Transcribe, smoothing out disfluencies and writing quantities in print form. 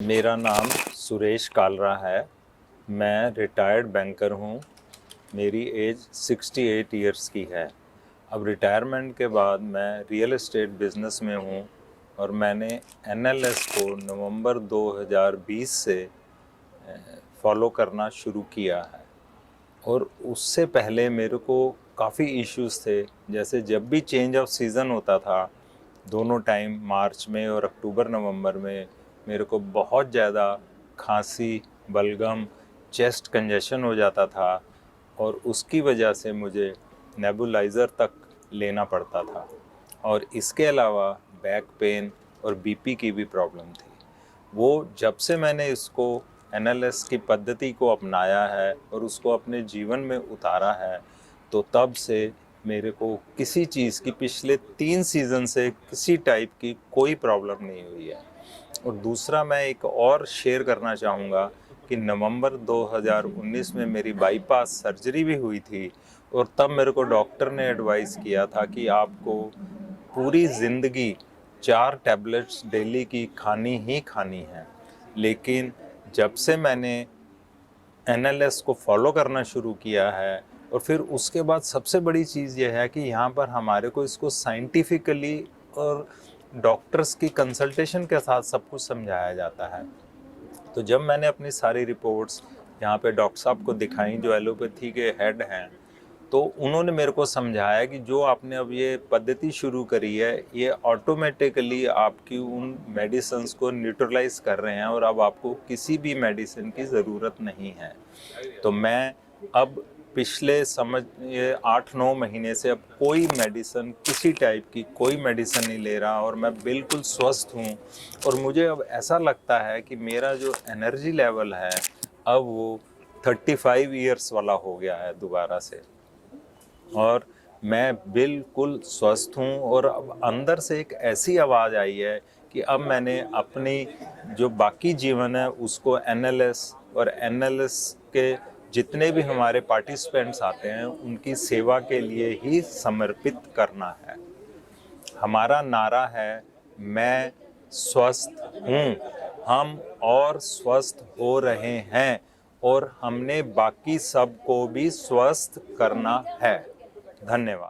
मेरा नाम सुरेश कालरा है। मैं रिटायर्ड बैंकर हूँ। मेरी एज 68 इयर्स की है। अब रिटायरमेंट के बाद मैं रियल एस्टेट बिज़नेस में हूँ और मैंने एनएलएस को नवंबर 2020 से फॉलो करना शुरू किया है। और उससे पहले मेरे को काफ़ी इश्यूज़ थे। जैसे जब भी चेंज ऑफ सीज़न होता था, दोनों टाइम मार्च में और अक्टूबर नवंबर में मेरे को बहुत ज़्यादा खांसी, बलगम, चेस्ट कंजेशन हो जाता था और उसकी वजह से मुझे नेबुलाइज़र तक लेना पड़ता था। और इसके अलावा बैक पेन और बीपी की भी प्रॉब्लम थी। वो जब से मैंने इसको एनएलएस की पद्धति को अपनाया है और उसको अपने जीवन में उतारा है, तो तब से मेरे को किसी चीज़ की पिछले 3 सीज़न से किसी टाइप की कोई प्रॉब्लम नहीं हुई है। और दूसरा मैं एक और शेयर करना चाहूँगा कि नवंबर 2019 में मेरी बाईपास सर्जरी भी हुई थी और तब मेरे को डॉक्टर ने एडवाइस किया था कि आपको पूरी ज़िंदगी 4 टैबलेट्स डेली की खानी ही खानी है। लेकिन जब से मैंने एनएलएस को फॉलो करना शुरू किया है और फिर उसके बाद सबसे बड़ी चीज़ ये है कि यहाँ पर हमारे को इसको साइंटिफिकली और डॉक्टर्स की कंसल्टेशन के साथ सब कुछ समझाया जाता है। तो जब मैंने अपनी सारी रिपोर्ट्स यहाँ पे डॉक्टर साहब को दिखाई जो एलोपैथी के हेड हैं, तो उन्होंने मेरे को समझाया कि जो आपने अब ये पद्धति शुरू करी है, ये ऑटोमेटिकली आपकी उन मेडिसिन्स को न्यूट्रलाइज कर रहे हैं और अब आपको किसी भी मेडिसिन की ज़रूरत नहीं है। तो मैं अब पिछले समझिए 8-9 महीने से अब कोई मेडिसिन, किसी टाइप की कोई मेडिसिन नहीं ले रहा और मैं बिल्कुल स्वस्थ हूँ। और मुझे अब ऐसा लगता है कि मेरा जो एनर्जी लेवल है, अब वो 35 इयर्स वाला हो गया है दोबारा से। और मैं बिल्कुल स्वस्थ हूँ और अब अंदर से एक ऐसी आवाज़ आई है कि अब मैंने अपनी जो बाकी जीवन है उसको एनएलएस और एनएलएस के जितने भी हमारे पार्टिसिपेंट्स आते हैं उनकी सेवा के लिए ही समर्पित करना है। हमारा नारा है, मैं स्वस्थ हूँ, हम और स्वस्थ हो रहे हैं और हमने बाकी सबको भी स्वस्थ करना है। धन्यवाद।